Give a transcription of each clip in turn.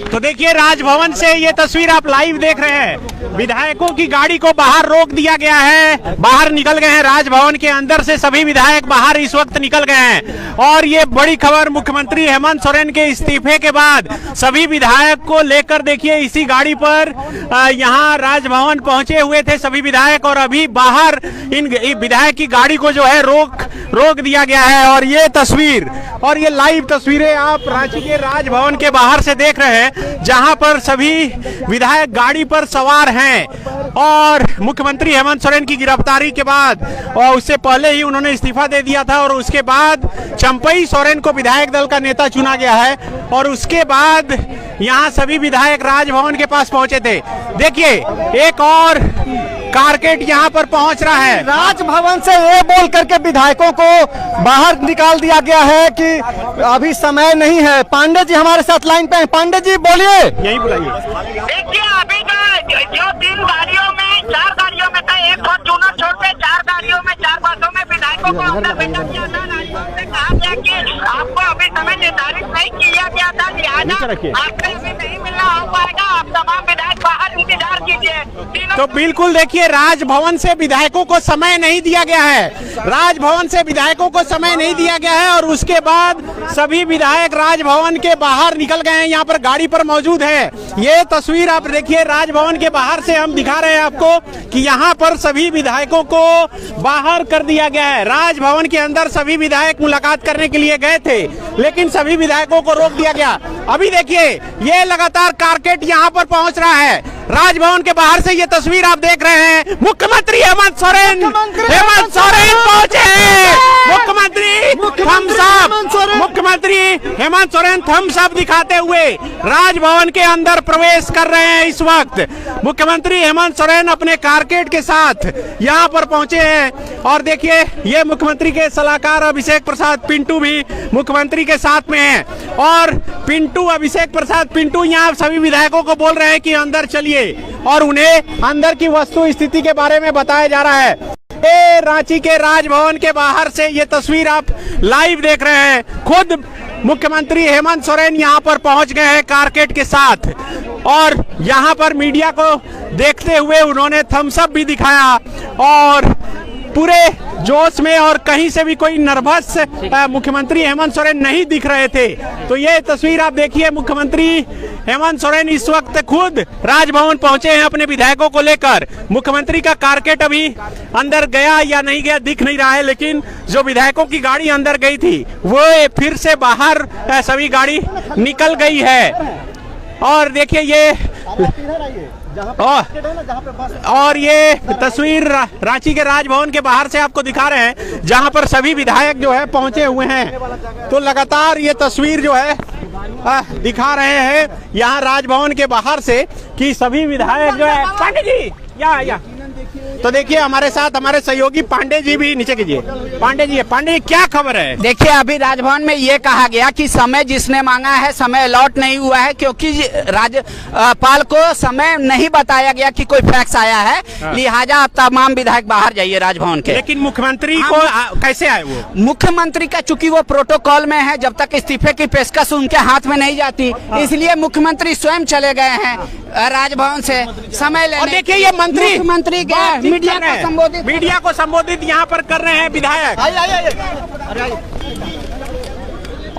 तो देखिए राजभवन से ये तस्वीर आप लाइव देख रहे हैं। विधायकों की गाड़ी को बाहर रोक दिया गया है, बाहर निकल गए हैं। राजभवन के अंदर से सभी विधायक बाहर इस वक्त निकल गए हैं। और ये बड़ी खबर, मुख्यमंत्री हेमंत सोरेन के इस्तीफे के बाद सभी विधायक को लेकर देखिए इसी गाड़ी पर यहाँ राजभवन पहुंचे हुए थे सभी विधायक। और अभी बाहर इन विधायक की गाड़ी को जो है रोक दिया गया है। और ये तस्वीर और ये लाइव तस्वीरें आप रांची के राजभवन के बाहर से देख रहे हैं, जहां पर सभी विधायक गाड़ी पर सवार हैं। और मुख्यमंत्री हेमंत सोरेन की गिरफ्तारी के बाद और उससे पहले ही उन्होंने इस्तीफा दे दिया था। और उसके बाद चंपई सोरेन को विधायक दल का नेता चुना गया है। और उसके बाद यहाँ सभी विधायक राजभवन के पास पहुंचे थे। देखिए एक और कारकेट यहाँ पर पहुंच रहा है। राजभवन से ये बोल करके विधायकों को बाहर निकाल दिया गया है कि अभी समय नहीं है। पांडे जी हमारे साथ लाइन पे हैं। पांडे जी बोलिए। यही बुलाइए। देखिए अभी जो 3 गाड़ियों में 4 गाड़ियों में था, एक फॉर्च्यूनर छोड़ के 4 गाड़ियों में 4 बसों में विधायकों को अंदर भेजा गया था। राजभवन से कहा गया कि आपको अभी समय निर्धारित नहीं किया गया था, लिहाजा आपको अभी नहीं मिलना हो पाएगा। आप तमाम विधायक बाहर इंतजार कीजिए। तो बिल्कुल देखिए राजभवन से विधायकों को समय नहीं दिया गया है। राजभवन से विधायकों को समय नहीं दिया गया है। और उसके बाद सभी विधायक राजभवन के बाहर निकल गए हैं। यहाँ पर गाड़ी पर मौजूद है। ये तस्वीर आप देखिए राजभवन के बाहर से हम दिखा रहे हैं आपको कि यहाँ पर सभी विधायकों को बाहर कर दिया गया है। राजभवन के अंदर सभी विधायक मुलाकात करने के लिए गए थे, लेकिन सभी विधायकों को रोक दिया गया। अभी देखिए ये लगातार कारकेट यहाँ पर पहुंच रहा है। राजभवन के बाहर से ये तस्वीर आप देख रहे हैं। मुख्यमंत्री हेमंत सोरेन पहुंचे हैं। मुख्यमंत्री हेमंत सोरेन थम्स अप दिखाते हुए राजभवन के अंदर प्रवेश कर रहे हैं। इस वक्त मुख्यमंत्री हेमंत सोरेन अपने कारकेट के साथ यहाँ पर पहुंचे हैं। और देखिए ये मुख्यमंत्री के सलाहकार अभिषेक प्रसाद पिंटू भी मुख्यमंत्री के साथ में हैं। और अभिषेक प्रसाद पिंटू यहाँ सभी विधायकों को बोल रहे हैं कि अंदर चलिए और उन्हें अंदर की वस्तु स्थिति के बारे में बताया जा रहा है। ये रांची के राजभवन के बाहर से ये तस्वीर आप लाइव देख रहे हैं। खुद मुख्यमंत्री हेमंत सोरेन यहाँ पर पहुंच गए हैं कारकेट के साथ। और यहाँ पर मीडिया को देखते हुए उन्होंने थम्स अप भी दिखाया और पूरे जोश में, और कहीं से भी कोई नर्वस मुख्यमंत्री हेमंत सोरेन नहीं दिख रहे थे। तो ये तस्वीर आप देखिए, मुख्यमंत्री हेमंत सोरेन इस वक्त खुद राजभवन पहुंचे हैं अपने विधायकों को लेकर। मुख्यमंत्री का कारकेट अभी अंदर गया या नहीं गया दिख नहीं रहा है, लेकिन जो विधायकों की गाड़ी अंदर गई थी वो फिर से बाहर सभी गाड़ी निकल गई है। और देखिए ये और ये तस्वीर रांची के राजभवन के बाहर से आपको दिखा रहे हैं, जहां पर सभी विधायक जो है पहुंचे हुए हैं। तो लगातार ये तस्वीर जो है दिखा रहे हैं यहाँ राजभवन के बाहर से कि सभी विधायक जो है। पांडे जी या तो देखिए हमारे साथ हमारे सहयोगी पांडे जी भी, नीचे कीजिए। पांडे जी क्या खबर है? देखिए अभी राजभवन में ये कहा गया कि समय जिसने मांगा है समय अलॉट नहीं हुआ है, क्योंकि राज्यपाल को समय नहीं बताया गया कि कोई फैक्स आया है। लिहाजा आप तमाम विधायक बाहर जाइए राजभवन के। लेकिन मुख्यमंत्री को कैसे आए वो? मुख्यमंत्री का चूंकि वो प्रोटोकॉल में है, जब तक इस्तीफे की पेशकश उनके हाथ में नहीं जाती, इसलिए मुख्यमंत्री स्वयं चले गए हैं राजभवन से समय लेने। देखिए ये मुख्यमंत्री गए मीडिया को संबोधित यहाँ पर कर रहे हैं विधायक।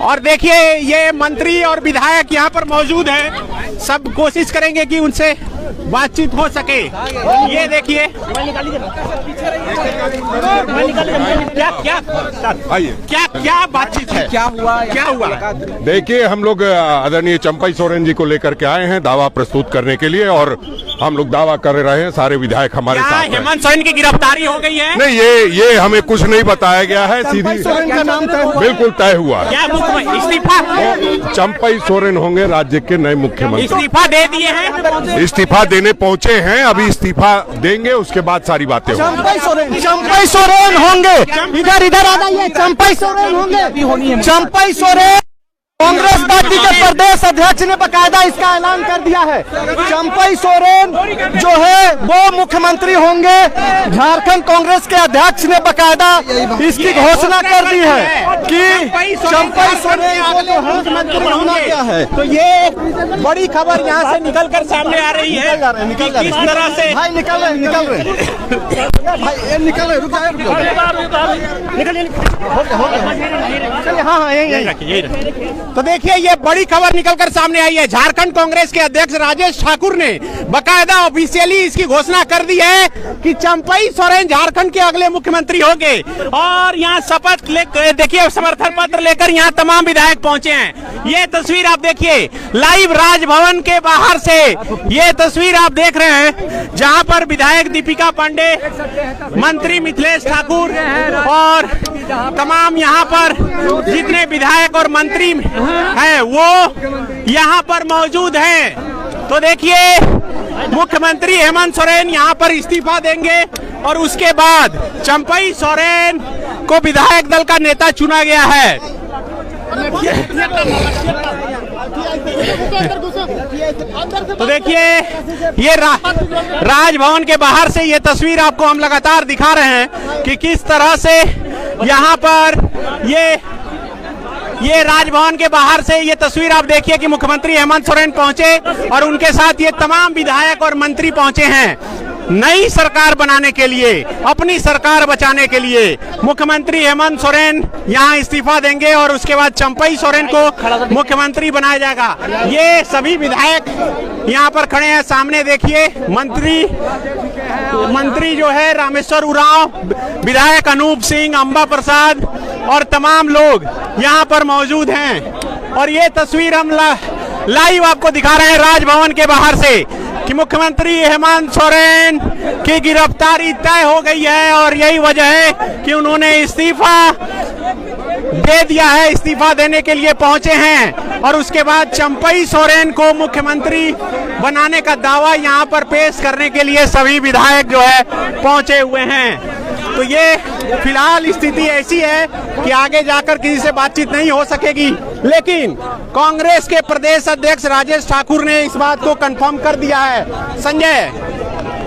और देखिए ये मंत्री और विधायक यहाँ पर मौजूद हैं। सब कोशिश करेंगे कि उनसे बातचीत हो सके। ये देखिए क्या बातचीत है, क्या हुआ? देखिए हम लोग आदरणीय चंपई सोरेन जी को लेकर के आए हैं दावा प्रस्तुत करने के लिए। और हम लोग दावा कर रहे हैं, सारे विधायक हमारे साथ हैं। हेमंत सोरेन की गिरफ्तारी हो गई है? नहीं, ये हमें कुछ नहीं बताया गया है। सीधी बिल्कुल तय हुआ है। इस्तीफा चंपई सोरेन होंगे राज्य के नए मुख्यमंत्री। इस्तीफा दे दिए हैं? इस्तीफा देने पहुंचे हैं, अभी इस्तीफा देंगे, उसके बाद सारी बातें होंगी। चंपई सोरेन होंगे। इधर आ जाइए। चंपई सोरेन होंगे। चंपई सोरेन कांग्रेस पार्टी के प्रदेश अध्यक्ष ने बकायदा इसका ऐलान कर दिया है। चंपई सोरेन जो है वो मुख्यमंत्री होंगे। झारखंड कांग्रेस के अध्यक्ष ने बकायदा इसकी घोषणा कर दी है कि चंपई सोरेन को जो मुख्यमंत्री होना क्या है। तो ये एक बड़ी खबर यहाँ से निकल कर सामने आ रही है। किस तरह से भाई निकल रहे भाई निकल रहे, रुक जाए हाँ यही। तो देखिए ये बड़ी खबर निकलकर सामने आई है। झारखंड कांग्रेस के अध्यक्ष राजेश ठाकुर ने बकायदा ऑफिशियली इसकी घोषणा कर दी है कि चंपई सोरेन झारखंड के अगले मुख्यमंत्री होंगे। और यहाँ शपथ देखिए समर्थन पत्र लेकर यहाँ तमाम विधायक पहुंचे हैं। ये तस्वीर आप देखिए लाइव राजभवन के बाहर से ये तस्वीर आप देख रहे हैं, जहां पर विधायक दीपिका पांडे, मंत्री मिथिलेश ठाकुर और तमाम यहाँ पर जितने विधायक और मंत्री हैं वो यहाँ पर मौजूद हैं। तो देखिए मुख्यमंत्री हेमंत सोरेन यहाँ पर इस्तीफा देंगे और उसके बाद चंपई सोरेन को विधायक दल का नेता चुना गया है। तो देखिए ये राजभवन के बाहर से ये तस्वीर आपको हम लगातार दिखा रहे हैं कि किस तरह से यहाँ पर ये राजभवन के बाहर से ये तस्वीर आप देखिए कि मुख्यमंत्री हेमंत सोरेन पहुंचे और उनके साथ ये तमाम विधायक और मंत्री पहुंचे हैं नई सरकार बनाने के लिए, अपनी सरकार बचाने के लिए। मुख्यमंत्री हेमंत सोरेन यहाँ इस्तीफा देंगे और उसके बाद चंपई सोरेन को मुख्यमंत्री बनाया जाएगा। ये सभी विधायक यहाँ पर खड़े हैं। सामने देखिए मंत्री जो है रामेश्वर उरांव, विधायक अनूप सिंह, अंबा प्रसाद और तमाम लोग यहाँ पर मौजूद हैं। और ये तस्वीर हम लाइव आपको दिखा रहे हैं राजभवन के बाहर से कि मुख्यमंत्री हेमंत सोरेन की गिरफ्तारी तय हो गई है और यही वजह है कि उन्होंने इस्तीफा दे दिया है, इस्तीफा देने के लिए पहुंचे हैं। और उसके बाद चंपई सोरेन को मुख्यमंत्री बनाने का दावा यहां पर पेश करने के लिए सभी विधायक जो है पहुंचे हुए हैं। तो ये फिलहाल स्थिति ऐसी है कि आगे जाकर किसी से बातचीत नहीं हो सकेगी, लेकिन कांग्रेस के प्रदेश अध्यक्ष राजेश ठाकुर ने इस बात को कंफर्म कर दिया है। संजय,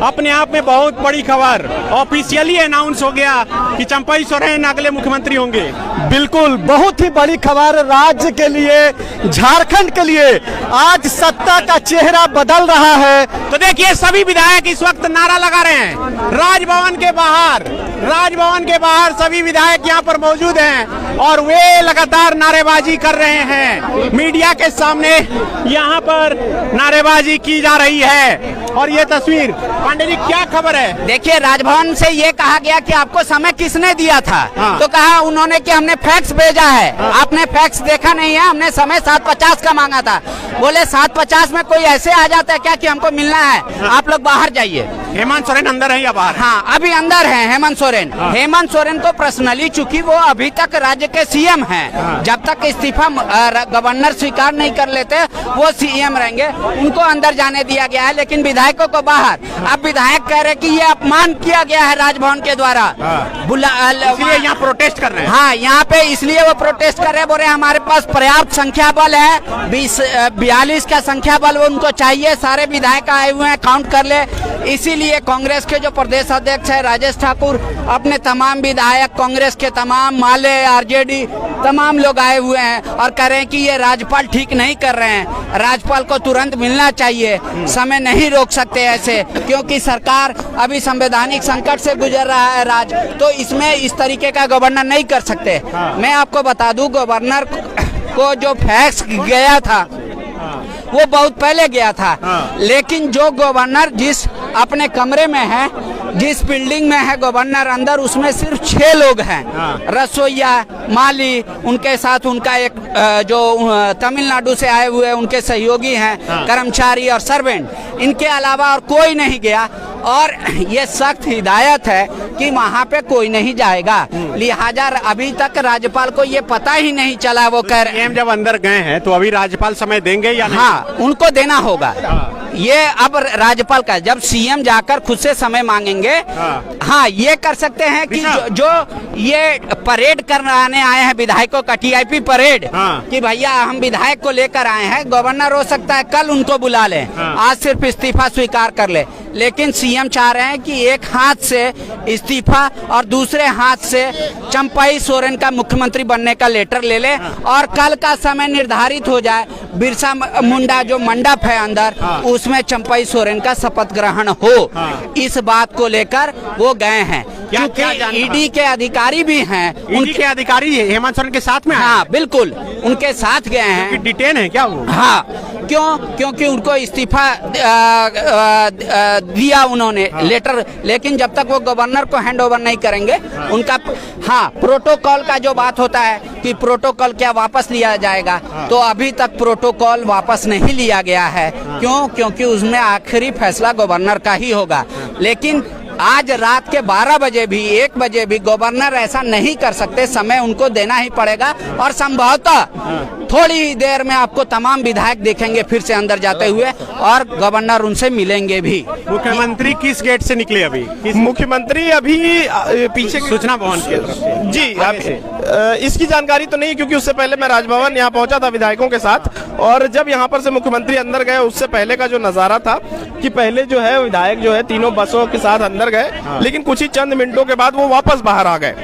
अपने आप में बहुत बड़ी खबर, ऑफिशियली अनाउंस हो गया कि चंपई सोरेन अगले मुख्यमंत्री होंगे। बिल्कुल, बहुत ही बड़ी खबर राज्य के लिए, झारखंड के लिए। आज सत्ता का चेहरा बदल रहा है। तो देखिए सभी विधायक इस वक्त नारा लगा रहे हैं राजभवन के बाहर सभी विधायक यहाँ पर मौजूद हैं और वे लगातार नारेबाजी कर रहे हैं। मीडिया के सामने यहाँ पर नारेबाजी की जा रही है। और ये तस्वीर पांडे जी क्या खबर है? देखिए राजभवन से ये कहा गया कि आपको समय किसने दिया था? तो कहा उन्होंने कि हमने फैक्स भेजा है। आपने फैक्स देखा नहीं है, हमने समय 7:50 का मांगा था। बोले 7:50 में कोई ऐसे आ जाता है क्या कि हमको मिलना है? आप लोग बाहर जाइए। हेमंत सोरेन अंदर है या बाहर? हाँ, अभी अंदर है हेमंत सोरेन। हेमंत सोरेन को पर्सनली, चूंकि वो अभी तक राज्य के सीएम हैं, जब तक इस्तीफा गवर्नर स्वीकार नहीं कर लेते वो सीएम रहेंगे। उनको अंदर जाने दिया गया है, लेकिन विधायकों को बाहर। अब विधायक कह रहे कि ये अपमान किया गया है राजभवन के द्वारा, इसलिए यहाँ प्रोटेस्ट कर रहे हैं। हाँ, यहाँ पे इसलिए वो प्रोटेस्ट कर रहे हैं। बोल रहे हमारे पास पर्याप्त संख्या बल है, 42 का संख्या बल वो उनको चाहिए। सारे विधायक आए हुए हैं, काउंट कर ले। इसीलिए कांग्रेस के जो प्रदेश अध्यक्ष है राजेश ठाकुर अपने तमाम विधायक, कांग्रेस के तमाम, माले, आरजेडी तमाम लोग आए हुए हैं और कह रहे हैं कि ये राज्यपाल ठीक नहीं कर रहे हैं, राज्यपाल को तुरंत मिलना चाहिए, समय नहीं रोक सकते ऐसे, क्योंकि सरकार अभी संवैधानिक संकट से गुजर रहा है राज्य, तो इसमें इस तरीके का गवर्नर नहीं कर सकते। मैं आपको बता दूं, गवर्नर को जो फैक्स गया था वो बहुत पहले गया था, लेकिन जो गवर्नर जिस अपने कमरे में है, जिस बिल्डिंग में है गवर्नर अंदर, उसमें सिर्फ 6 लोग हैं। रसोईया, माली, उनके साथ उनका एक जो तमिलनाडु से आए हुए उनके सहयोगी हैं, कर्मचारी और सर्वेंट। इनके अलावा और कोई नहीं गया और ये सख्त हिदायत है कि वहाँ पे कोई नहीं जाएगा। लिहाजा अभी तक राज्यपाल को ये पता ही नहीं चला। वो कह रहे जब अंदर गए हैं तो अभी राज्यपाल समय देंगे या नहीं? हाँ, उनको देना होगा। ये अब राज्यपाल का, जब सीएम जाकर खुद से समय मांगेंगे, हाँ ये कर सकते हैं कि जो ये परेड कराने आए हैं विधायकों का, टीआईपी परेड, कि भैया हम विधायक को लेकर आए हैं, गवर्नर हो सकता है कल उनको बुला ले, आज सिर्फ इस्तीफा स्वीकार कर ले। लेकिन सीएम चाह रहे हैं कि एक हाथ से इस्तीफा और दूसरे हाथ से चंपाई सोरेन का मुख्यमंत्री बनने का लेटर ले ले और कल का समय निर्धारित हो जाए, बिरसा मुंडा जो मंडप है अंदर, उसमें चंपाई सोरेन का शपथ ग्रहण हो। इस बात को लेकर वो गए हैं, क्योंकि ईडी के अधिकारी भी हैं, उनके अधिकारी हेमंत सोरेन के साथ में, हाँ बिल्कुल उनके साथ गए हैं। डिटेन है क्या वो? हाँ, क्योंकि उनको इस्तीफा दिया उन्होंने लेटर, लेकिन जब तक वो गवर्नर को हैंड ओवर नहीं करेंगे उनका, हाँ प्रोटोकॉल का जो बात होता है कि प्रोटोकॉल क्या वापस लिया जाएगा, तो अभी तक प्रोटोकॉल वापस नहीं लिया गया है। क्यों? क्योंकि उसमें आखिरी फैसला गवर्नर का ही होगा। लेकिन आज रात के 12 बजे भी 1 बजे भी गवर्नर ऐसा नहीं कर सकते, समय उनको देना ही पड़ेगा और संभवतः थोड़ी ही देर में आपको तमाम विधायक देखेंगे फिर से अंदर जाते हुए और गवर्नर उनसे मिलेंगे भी। मुख्यमंत्री किस गेट से निकले अभी? मुख्यमंत्री अभी पीछे सूचना भवन की तरफ जी, इसकी जानकारी तो नहीं, क्योंकि उससे पहले मैं राजभवन यहाँ पहुंचा था विधायकों के साथ, और जब यहाँ पर से मुख्यमंत्री अंदर गए उससे पहले का जो नजारा था कि पहले जो है विधायक जो है तीनों बसों के साथ अंदर गए, लेकिन कुछ ही चंद मिनटों के बाद वो वापस बाहर आ गए।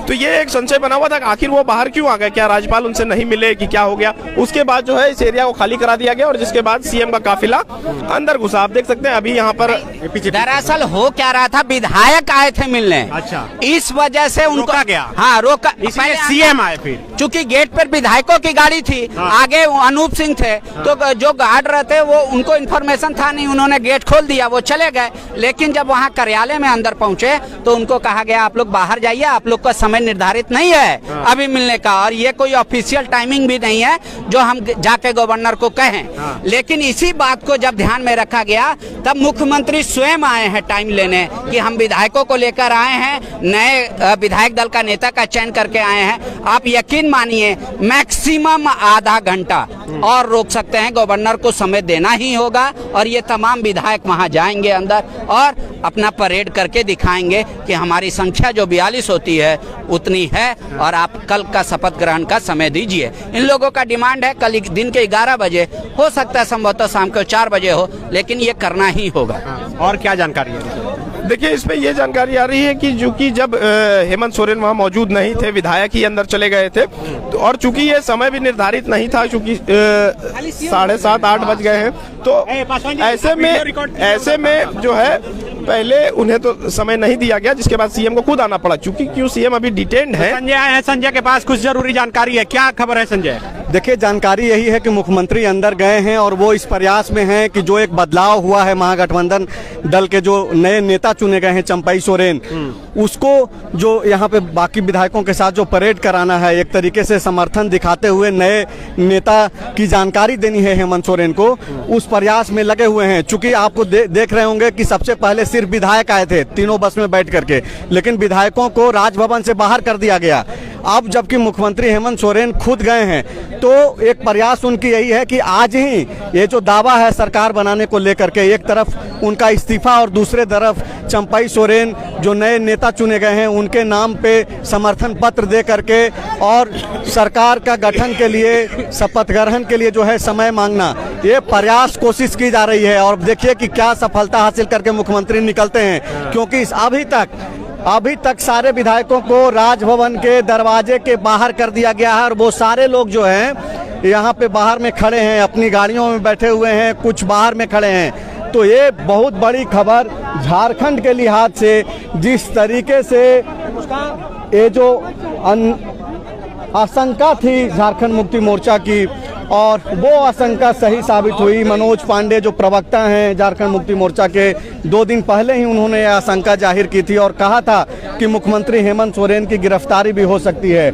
तो ये एक संशय बना हुआ था कि आखिर वो बाहर क्यों आ गए, क्या राज्यपाल उनसे नहीं मिले कि क्या हो गया। उसके बाद जो है इस एरिया को खाली करा दिया गया और जिसके बाद सीएम का काफिला अंदर घुसा। आप देख सकते हैं अभी यहाँ पर दरअसल हो क्या रहा था, विधायक आए थे मिलने, अच्छा इस वजह से उनको रोका गया। हाँ रोका, इसलिए सीएम आए। फिर चूंकि गेट पर विधायकों की गाड़ी थी, आगे अनूप सिंह थे, तो जो गार्ड रहते वो उनको इन्फॉर्मेशन था नहीं, उन्होंने गेट खोल दिया, वो चले गए। लेकिन जब वहाँ कार्यालय में अंदर पहुंचे तो उनको कहा गया आप लोग बाहर जाइए, आप लोग का समय निर्धारित नहीं है अभी मिलने का, और ये कोई ऑफिशियल टाइमिंग भी नहीं है जो हम जाके गवर्नर को कहें। लेकिन इसी बात को जब ध्यान में रखा गया तब मुख्यमंत्री स्वयं आए हैं टाइम लेने कि हम विधायकों को लेकर आए हैं, नए विधायक दल का नेता का चयन करके आए हैं। आप यकीन मानिए मैक्सिमम आधा घंटा और रोक सकते हैं, गवर्नर को समय देना ही होगा और ये तमाम विधायक वहां जाएंगे अंदर और अपना परेड करके दिखाएंगे कि हमारी संख्या जो 42 होती है उतनी है और आप कल का शपथ ग्रहण का समय दीजिए। इन लोगों का डिमांड है कल दिन के 11 बजे, हो सकता है संभवतः शाम को 4 बजे हो, लेकिन ये करना ही होगा। और क्या जानकारी है? देखिए इसमें ये जानकारी आ रही है कि चूंकि जब हेमंत सोरेन वहां मौजूद नहीं थे, विधायक ही अंदर चले गए थे, तो और चूंकि ये समय भी निर्धारित नहीं था, चूंकि 7:30-8 बज गए हैं, तो ऐसे में जो है पहले उन्हें तो समय नहीं दिया गया, जिसके बाद सीएम को खुद आना पड़ा, चूंकि सीएम अभी डिटेन्ड है। संजय आए हैं, संजय के पास कुछ जरूरी जानकारी है, क्या खबर है संजय? देखिए जानकारी यही है कि मुख्यमंत्री अंदर गए हैं और वो इस प्रयास में हैं कि जो एक बदलाव हुआ है महागठबंधन दल के जो नए नेता चुने गए हैं चंपाई सोरेन, उसको जो यहाँ पे बाकी विधायकों के साथ जो परेड कराना है, एक तरीके से समर्थन दिखाते हुए नए नेता की जानकारी देनी है हेमंत सोरेन को, उस प्रयास में लगे हुए हैं। चूंकि आपको देख रहे होंगे कि सबसे पहले सिर्फ विधायक आए थे तीनों बस में बैठ करके, लेकिन विधायकों को राजभवन से बाहर कर दिया गया। अब जबकि मुख्यमंत्री हेमंत सोरेन खुद गए हैं तो एक प्रयास उनकी यही है कि आज ही ये जो दावा है सरकार बनाने को लेकर के, एक तरफ उनका इस्तीफा और दूसरे तरफ चंपाई सोरेन जो नए नेता चुने गए हैं उनके नाम पे समर्थन पत्र दे करके और सरकार का गठन के लिए शपथ ग्रहण के लिए जो है समय मांगना, ये प्रयास कोशिश की जा रही है। और देखिए कि क्या सफलता हासिल करके मुख्यमंत्री निकलते हैं, क्योंकि अभी तक सारे विधायकों को राजभवन के दरवाजे के बाहर कर दिया गया है और वो सारे लोग जो हैं यहाँ पे बाहर में खड़े हैं, अपनी गाड़ियों में बैठे हुए हैं, कुछ बाहर में खड़े हैं। तो ये बहुत बड़ी खबर झारखंड के लिहाज से, जिस तरीके से ये जो आशंका थी झारखंड मुक्ति मोर्चा की और वो आशंका सही साबित हुई। मनोज पांडे जो प्रवक्ता हैं झारखंड मुक्ति मोर्चा के, 2 दिन पहले ही उन्होंने यह आशंका जाहिर की थी और कहा था कि मुख्यमंत्री हेमंत सोरेन की गिरफ्तारी भी हो सकती है।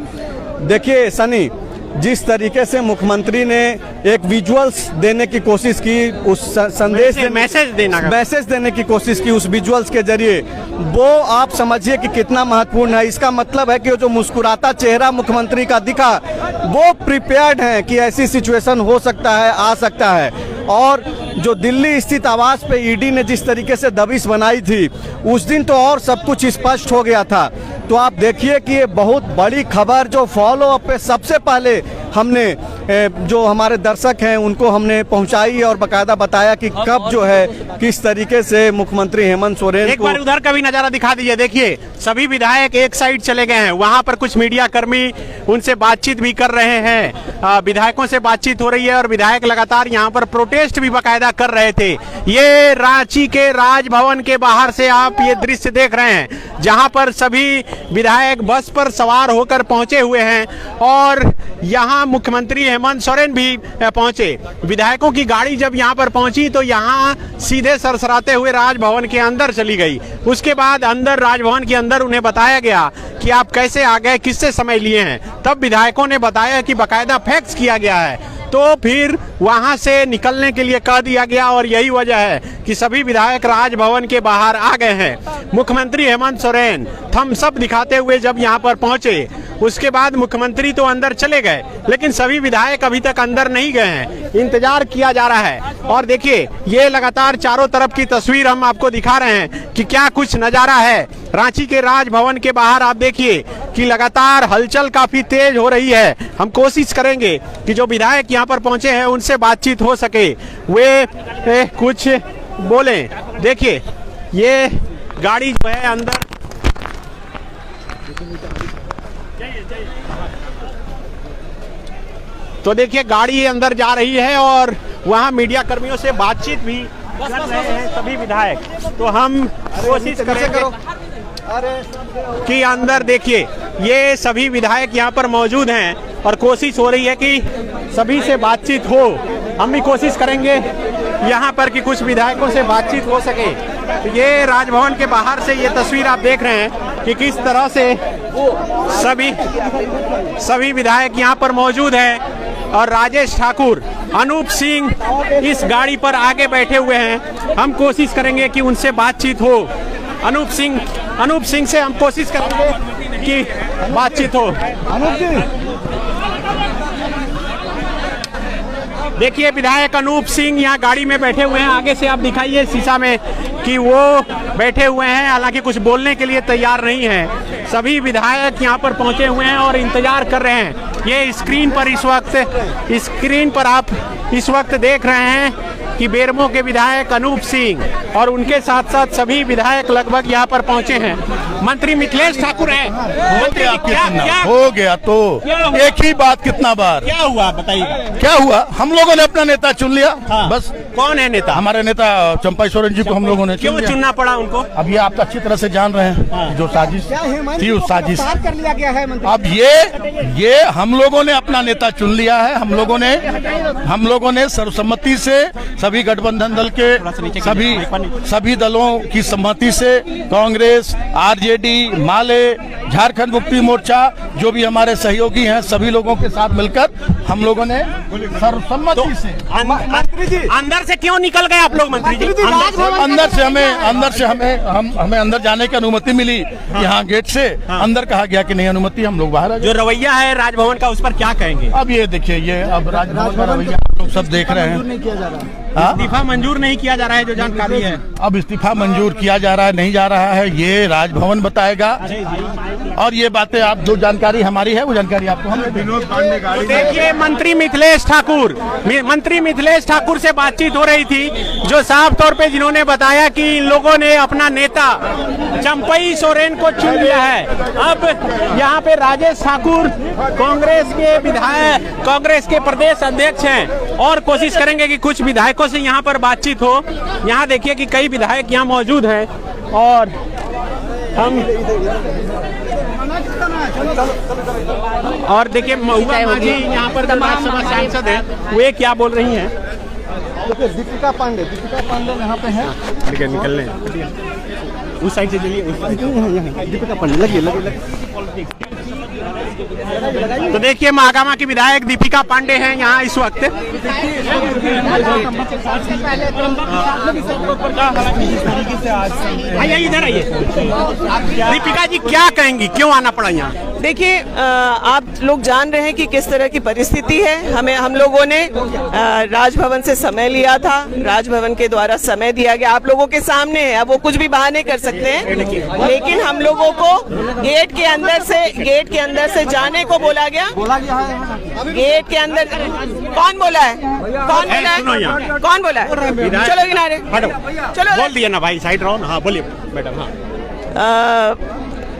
देखिए सनी, जिस तरीके से मुख्यमंत्री ने एक विजुअल्स देने की कोशिश की, उस संदेश मैसेज देने की कोशिश की उस विजुअल्स के जरिए, वो आप समझिए कि कितना महत्वपूर्ण है। इसका मतलब है कि जो मुस्कुराता चेहरा मुख्यमंत्री का दिखा, वो प्रिपेयर्ड है कि ऐसी सिचुएशन हो सकता है, आ सकता है। और जो दिल्ली स्थित आवास पे ईडी ने जिस तरीके से दबिश बनाई थी उस दिन तो और सब कुछ स्पष्ट हो गया था। तो आप देखिए कि ये बहुत बड़ी खबर जो फॉलो अप पे सबसे पहले हमने जो हमारे दर्शक हैं उनको हमने पहुंचाई और बकायदा बताया कि कब जो है किस तरीके से मुख्यमंत्री हेमंत सोरेन एक बार उधर का भी नजारा दिखा दीजिए। देखिए सभी विधायक एक साइड चले गए हैं, वहां पर कुछ मीडिया कर्मी उनसे बातचीत भी कर रहे हैं, विधायकों से बातचीत हो रही है और विधायक लगातार यहां पर प्रोटेस्ट भी बकायदा कर रहे थे। ये रांची के राजभवन के बाहर से आप ये दृश्य देख रहे हैं जहां पर सभी विधायक बस पर सवार होकर पहुंचे हुए हैं और यहां मुख्यमंत्री हेमंत सोरेन भी पहुंचे। विधायकों की गाड़ी जब यहां पर पहुंची तो यहां सीधे सरसराते हुए राजभवन के अंदर चली गई। उसके बाद अंदर राजभवन के अंदर उन्हें बताया गया कि आप कैसे आ गए, किससे समय लिए हैं। तब विधायकों ने बताया कि बकायदा फैक्स किया गया है, तो फिर वहां से निकलने के लिए कह दिया गया और यही वजह है कि सभी विधायक राजभवन के बाहर आ गए हैं। मुख्यमंत्री हेमंत सोरेन थम्स अप दिखाते हुए जब यहां पर पहुंचे उसके बाद मुख्यमंत्री तो अंदर चले गए लेकिन सभी विधायक अभी तक अंदर नहीं गए हैं, इंतजार किया जा रहा है। और देखिए ये लगातार चारों तरफ की तस्वीर हम आपको दिखा रहे हैं कि क्या कुछ नजारा है रांची के राजभवन के बाहर। आप देखिए कि लगातार हलचल काफी तेज हो रही है। हम कोशिश करेंगे कि जो विधायक यहाँ पर पहुंचे हैं उनसे बातचीत हो सके, वे कुछ बोले। देखिए ये गाड़ी जो है अंदर तो देखिए गाड़ी अंदर जा रही है और वहां मीडिया कर्मियों से बातचीत भी कर रहे हैं सभी विधायक। तो हम कोशिश करेंगे कि अंदर देखिए ये सभी विधायक यहाँ पर मौजूद हैं और कोशिश हो रही है कि सभी से बातचीत हो। हम भी कोशिश करेंगे यहाँ पर कि कुछ विधायकों से बातचीत हो सके। तो ये राजभवन के बाहर से ये तस्वीर आप देख रहे हैं कि किस तरह से सभी विधायक यहाँ पर मौजूद हैं और राजेश ठाकुर, अनूप सिंह इस गाड़ी पर आगे बैठे हुए हैं। हम कोशिश करेंगे कि उनसे बातचीत हो। अनूप सिंह से हम कोशिश करेंगे कि बातचीत हो। अनूप जी देखिए विधायक अनूप सिंह यहाँ गाड़ी में बैठे हुए हैं। आगे से आप दिखाइए शीशा में कि वो बैठे हुए हैं, हालांकि कुछ बोलने के लिए तैयार नहीं है। सभी विधायक यहाँ पर पहुंचे हुए हैं और इंतजार कर रहे हैं। ये स्क्रीन पर आप इस वक्त देख रहे हैं कि बेरमो के विधायक अनूप सिंह और उनके साथ साथ सभी विधायक लगभग यहाँ पर पहुंचे हैं। मंत्री मिथिलेश ठाकुर हैं। मंत्री हो गया तो एक ही बात कितना बार क्या हुआ बताइए? क्या हुआ? हम लोगों ने अपना नेता चुन लिया। हाँ। बस। कौन है नेता? हमारे नेता चंपाई सोरेन जी को हम लोगों ने क्यों चुनना पड़ा उनको? अब ये आप अच्छी तरह से जान रहे हैं। हाँ। जो साजिश थी उस साजिश कर लिया गया है। अब ये हम लोगों ने अपना नेता चुन लिया है। हम लोगों ने सर्वसम्मति से सभी गठबंधन दल के सभी दलों की सहमति से कांग्रेस, आरजेडी, माले, झारखंड मुक्ति मोर्चा जो भी हमारे सहयोगी हैं सभी लोगों के साथ मिलकर हम लोगों ने सर्वसम्मति से अंदर से क्यों निकल गए आप लोग मंत्री जी? अंदर से हमें अंदर जाने की अनुमति मिली। यहाँ गेट से अंदर कहा गया कि नहीं अनुमति, हम लोग बाहर। जो रवैया है राजभवन का उस पर क्या कहेंगे? अब ये देखिए ये अब राजभवन का रवैया लोग सब देख रहे हैं। इस्तीफा मंजूर नहीं किया जा रहा है जो जानकारी है। अब इस्तीफा मंजूर किया जा रहा है नहीं जा रहा है ये राजभवन बताएगा। और ये बातें आप जो जानकारी हमारी है वो जानकारी आपको हम विनोद पांडे गाड़ी। देखिए मंत्री मिथिलेश ठाकुर से बातचीत हो रही थी जो साफ तौर पे जिन्होंने बताया कि इन लोगों ने अपना नेता चंपई सोरेन को चुन लिया है। अब यहाँ पे राजेश ठाकुर कांग्रेस के विधायक, कांग्रेस के प्रदेश अध्यक्ष हैं और कोशिश करेंगे कि कुछ विधायकों से यहाँ पर बातचीत हो। यहाँ देखिए कि कई विधायक यहाँ मौजूद हैं और हम देखिए महुआ माझी यहाँ पर राज्यसभा सांसद है, वे क्या बोल रही हैं? दीपिका पांडे यहाँ पे हैं। निकल रहे उस साइड से चलिए। दीपिका पांडे लगिए। तो देखिए महागामा की विधायक दीपिका पांडे हैं यहाँ इस वक्त। आइए इधर आइए। दीपिका जी क्या कहेंगी, क्यों आना पड़ा यहाँ? देखिए आप लोग जान रहे हैं कि किस तरह की परिस्थिति है। हम लोगों ने राजभवन से समय लिया था, राजभवन के द्वारा समय दिया गया, आप लोगों के सामने है। अब वो कुछ भी बहाने कर सकते हैं, लेकिन हम लोगों को गेट के अंदर से जाने को बोला गया। गेट के अंदर कौन बोला है? कौन बोला है? चलो किनारे, चलो बोल दिया ना भाई, साइड रहो ना। हाँ बोलिए मैडम। हाँ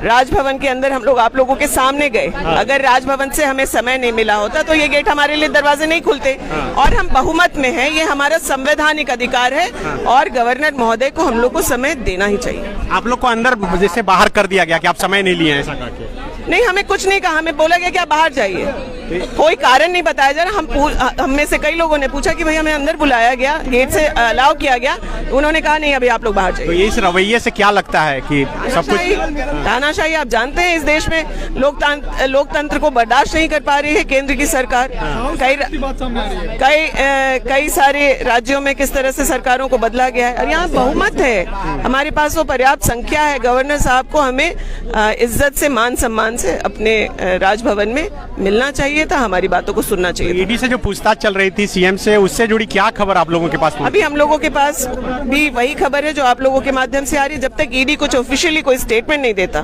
राजभवन के अंदर हम लोग आप लोगों के सामने गए। अगर राजभवन से हमें समय नहीं मिला होता तो ये गेट हमारे लिए दरवाजे नहीं खुलते। और हम बहुमत में हैं, ये हमारा संवैधानिक अधिकार है और गवर्नर महोदय को हम लोग को समय देना ही चाहिए। आप लोग को अंदर जैसे बाहर कर दिया गया कि आप समय नहीं लिए, ऐसा करके? नहीं, हमें कुछ नहीं कहा, हमें बोला गया कि आप बाहर जाइए। कोई कारण नहीं बताया जा रहा। हम में से कई लोगों ने पूछा कि भाई हमें अंदर बुलाया गया, गेट से अलाउ किया गया, उन्होंने कहा नहीं अभी आप लोग बाहर जाइए। तो इस रवैये से क्या लगता है कि सब कुछ तानाशाही, आप जानते हैं इस देश में लोकतंत्र को बर्दाश्त नहीं कर पा रही है केंद्र की सरकार। कई सारे राज्यों में किस तरह से सरकारों को बदला गया है और यहाँ बहुमत है, हमारे पास वो पर्याप्त संख्या है। गवर्नर साहब को हमें इज्जत से, मान सम्मान से अपने राजभवन में मिलना चाहिए था, हमारी बातों को सुनना चाहिए। ईडी से जो पूछताछ चल रही थी सीएम से, उससे जुड़ी क्या खबर आप लोगों के पास? अभी हम लोगों के पास भी वही खबर है जो आप लोगों के माध्यम से आ रही है। जब तक ईडी कुछ ऑफिशियली कोई स्टेटमेंट नहीं देता,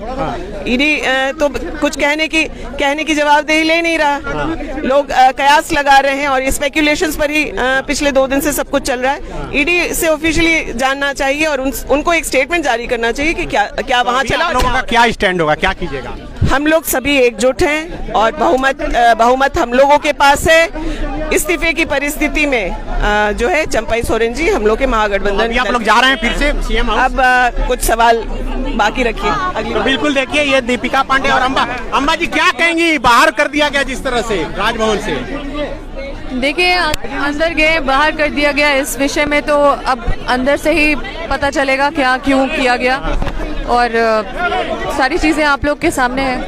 ईडी तो कुछ कहने की जवाबदेही ले नहीं रहा। लोग कयास लगा रहे हैं और ये स्पेकुलेशंस पर ही पिछले 2 दिन से सब कुछ चल रहा है। ईडी से ऑफिशियली जानना चाहिए और उनको एक स्टेटमेंट जारी करना चाहिए कि क्या वहाँ चला। लोगों का क्या स्टैंड होगा, क्या कीजिएगा? हम लोग सभी एकजुट हैं और बहुमत हम लोगों के पास है। इस्तीफे की परिस्थिति में जो है चंपाई सोरेन जी हम लोग के महागठबंधन। आप लोग जा रहे हैं फिर से सीएम हाउस? अब कुछ सवाल बाकी रखिए अगली तो बिल्कुल देखिए, ये दीपिका पांडे और अम्बा जी क्या कहेंगी? बाहर कर दिया गया जिस तरह से राजभवन से। देखिए अंदर गए, बाहर कर दिया गया, इस विषय में तो अब अंदर से ही पता चलेगा क्या क्यों किया गया और सारी चीजें आप लोग के सामने है।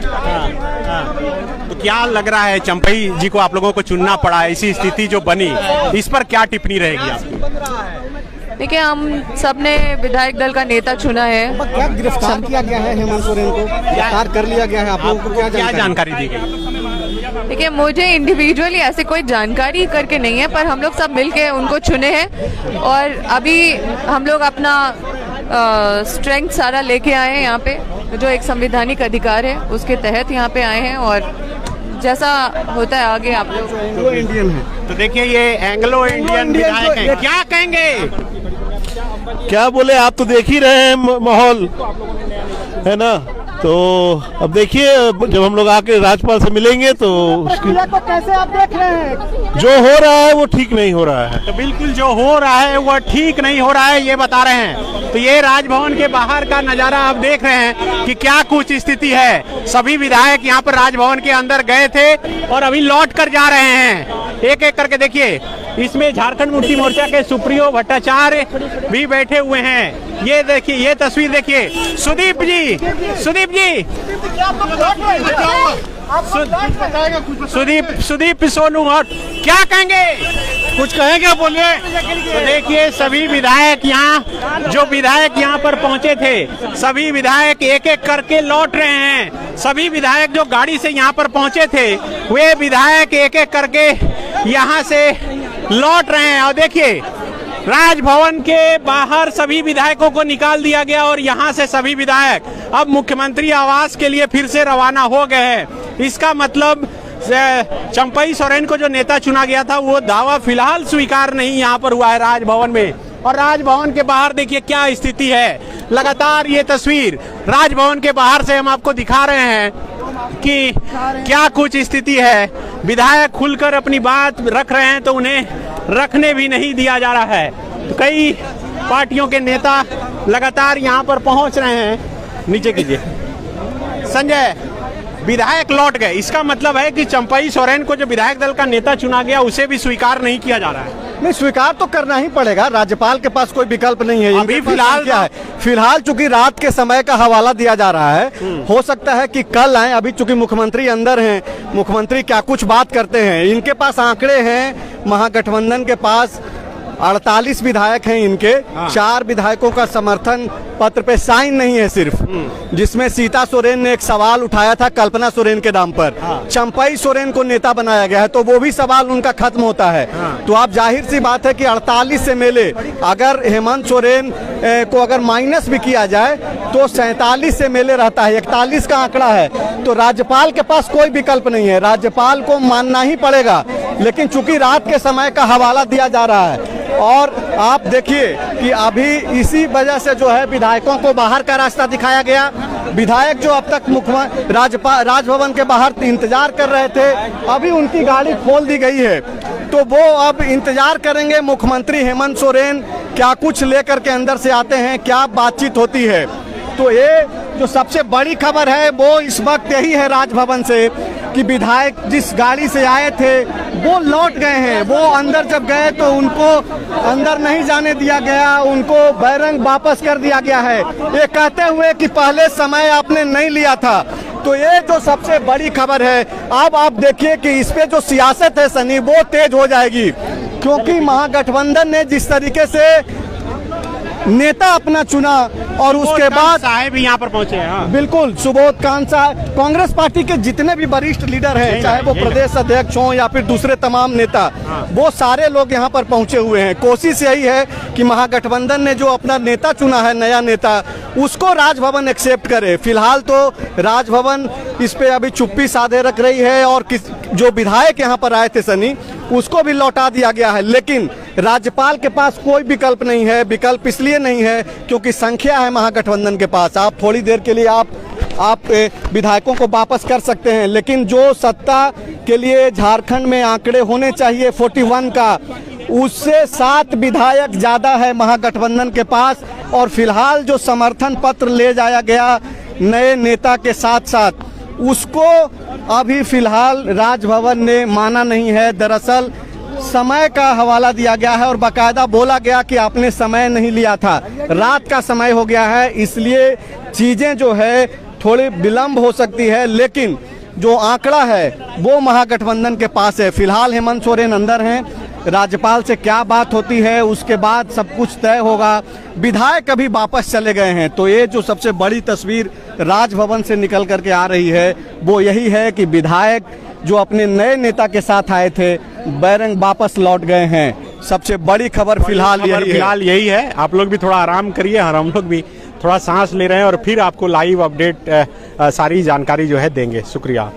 तो क्या लग रहा है चंपई जी को आप लोगों को चुनना पड़ा, ऐसी स्थिति जो बनी, इस पर क्या टिप्पणी रहेगी आपकी? देखिए हम सब ने विधायक दल का नेता चुना है। क्या गिरफ्तार किया गया है हेमंत सोरेन को? गिरफ्तार कर लिया गया है, आप लोगों को क्या जानकारी दी गई? देखिए मुझे इंडिविजुअली ऐसे कोई जानकारी करके नहीं है, पर हम लोग सब मिलके उनको चुने हैं और अभी हम लोग अपना स्ट्रेंथ सारा लेके आए हैं यहाँ पे, जो एक संवैधानिक अधिकार है उसके तहत यहाँ पे आए हैं और जैसा होता है आगे आप लोग। एंग्लो इंडियन है तो देखिए ये एंग्लो इंडियन विधायक हैं, क्या कहेंगे? क्या बोले, आप तो देख ही रहे हैं माहौल है ना। तो अब देखिए जब हम लोग आके राज्यपाल से मिलेंगे तो प्रक्रिया को कैसे आप देख रहे हैं? जो हो रहा है वो ठीक नहीं हो रहा है। तो बिल्कुल जो हो रहा है वो ठीक नहीं हो रहा है, ये बता रहे हैं। तो ये राजभवन के बाहर का नजारा आप देख रहे हैं कि क्या कुछ स्थिति है। सभी विधायक यहाँ पर राजभवन के अंदर गए थे और अभी लौट कर जा रहे हैं। एक एक करके देखिए, इसमें झारखंड मुक्ति मोर्चा के सुप्रियो भट्टाचार्य भी बैठे हुए हैं। ये देखिए, ये तस्वीर देखिए, सुदीप जी सुदीप सोनू और क्या कहेंगे? कुछ कहेंगे बोलिए। तो देखिए सभी विधायक यहाँ पर पहुंचे थे, सभी विधायक एक एक करके लौट रहे हैं। सभी विधायक जो गाड़ी से यहाँ पर पहुंचे थे वे विधायक एक एक करके यहाँ से लौट रहे हैं। और देखिए राजभवन के बाहर सभी विधायकों को निकाल दिया गया और यहाँ से सभी विधायक अब मुख्यमंत्री आवास के लिए फिर से रवाना हो गए हैं। इसका मतलब चंपई सोरेन को जो नेता चुना गया था वो दावा फिलहाल स्वीकार नहीं यहाँ पर हुआ है राजभवन में। और राजभवन के बाहर देखिए क्या स्थिति है। लगातार ये तस्वीर राजभवन के बाहर से हम आपको दिखा रहे हैं कि क्या कुछ स्थिति है। विधायक खुलकर अपनी बात रख रहे हैं तो उन्हें रखने भी नहीं दिया जा रहा है। तो कई पार्टियों के नेता लगातार यहाँ पर पहुँच रहे हैं। नीचे कीजिए संजय, विधायक लौट गए, इसका मतलब है कि चंपई सोरेन को जो विधायक दल का नेता चुना गया उसे भी स्वीकार नहीं किया जा रहा है। नहीं, स्वीकार तो करना ही पड़ेगा, राज्यपाल के पास कोई विकल्प नहीं है। अभी फिलहाल क्या है, फिलहाल चूंकि रात के समय का हवाला दिया जा रहा है, हो सकता है कि कल आए। अभी चूंकि मुख्यमंत्री अंदर हैं, मुख्यमंत्री क्या कुछ बात करते हैं, इनके पास आंकड़े हैं। महागठबंधन के पास 48 विधायक हैं इनके, 4 विधायकों का समर्थन पत्र पे साइन नहीं है सिर्फ, जिसमें सीता सोरेन ने एक सवाल उठाया था कल्पना सोरेन के नाम पर। चंपई सोरेन को नेता बनाया गया है, तो वो भी सवाल उनका खत्म होता है। तो आप जाहिर सी बात है कि 48 से मेले, अगर हेमंत सोरेन को अगर माइनस भी किया जाए तो 47 से मेले रहता है, 41 का आंकड़ा है। तो राज्यपाल के पास कोई विकल्प नहीं है, राज्यपाल को मानना ही पड़ेगा। लेकिन चूंकि रात के समय का हवाला दिया जा रहा है, और आप देखिए कि अभी इसी वजह से जो है विधायकों को बाहर का रास्ता दिखाया गया। विधायक जो अब तक राजभवन के बाहर इंतजार कर रहे थे, अभी उनकी गाड़ी खोल दी गई है, तो वो अब इंतजार करेंगे मुख्यमंत्री हेमंत सोरेन क्या कुछ लेकर के अंदर से आते हैं, क्या बातचीत होती है। तो ये जो सबसे बड़ी खबर है वो इस वक्त यही है राजभवन से कि विधायक जिस गाड़ी से आए थे वो लौट गए हैं। वो अंदर जब गए तो उनको अंदर नहीं जाने दिया गया, उनको बैरंग वापस कर दिया गया है, ये कहते हुए कि पहले समय आपने नहीं लिया था। तो ये जो सबसे बड़ी खबर है। अब आप देखिए कि इस पे जो सियासत है सनी, वो तेज हो जाएगी, क्योंकि महागठबंधन ने जिस तरीके से नेता अपना चुना और उसके बाद साहब भी यहाँ पर पहुंचे हैं। बिल्कुल, सुबोध कांत साहब, कांग्रेस पार्टी के जितने भी वरिष्ठ लीडर हैं, चाहे वो प्रदेश अध्यक्ष हों या फिर दूसरे तमाम नेता, वो सारे लोग यहाँ पर पहुंचे हुए हैं। कोशिश यही है कि महागठबंधन ने जो अपना नेता चुना है, नया नेता, उसको राजभवन एक्सेप्ट करे। फिलहाल तो राजभवन इस पे अभी चुप्पी साधे रख रही है, और जो विधायक यहाँ पर आए थे सनी, उसको भी लौटा दिया गया है। लेकिन राज्यपाल के पास कोई विकल्प नहीं है। विकल्प इसलिए नहीं है क्योंकि संख्या है महागठबंधन के पास। आप थोड़ी देर के लिए आप विधायकों को वापस कर सकते हैं, लेकिन जो सत्ता के लिए झारखंड में आंकड़े होने चाहिए 41 का, उससे 7 विधायक ज्यादा है महागठबंधन के पास। और फिलहाल जो समर्थन पत्र ले जाया गया नए नेता के साथ साथ, उसको अभी फिलहाल राजभवन ने माना नहीं है। दरअसल समय का हवाला दिया गया है और बाकायदा बोला गया कि आपने समय नहीं लिया था, रात का समय हो गया है, इसलिए चीजें जो है थोड़ी विलंब हो सकती है। लेकिन जो आंकड़ा है वो महागठबंधन के पास है। फिलहाल हेमंत सोरेन अंदर हैं, राज्यपाल से क्या बात होती है उसके बाद सब कुछ तय होगा। विधायक अभी वापस चले गए हैं। तो ये जो सबसे बड़ी तस्वीर राजभवन से निकल करके आ रही है वो यही है कि विधायक जो अपने नए नेता के साथ आए थे, बैरंग वापस लौट गए हैं। सबसे बड़ी खबर फिलहाल यही है। आप लोग भी थोड़ा आराम करिए और हम लोग भी थोड़ा सांस ले रहे हैं, और फिर आपको लाइव अपडेट सारी जानकारी जो है देंगे। शुक्रिया।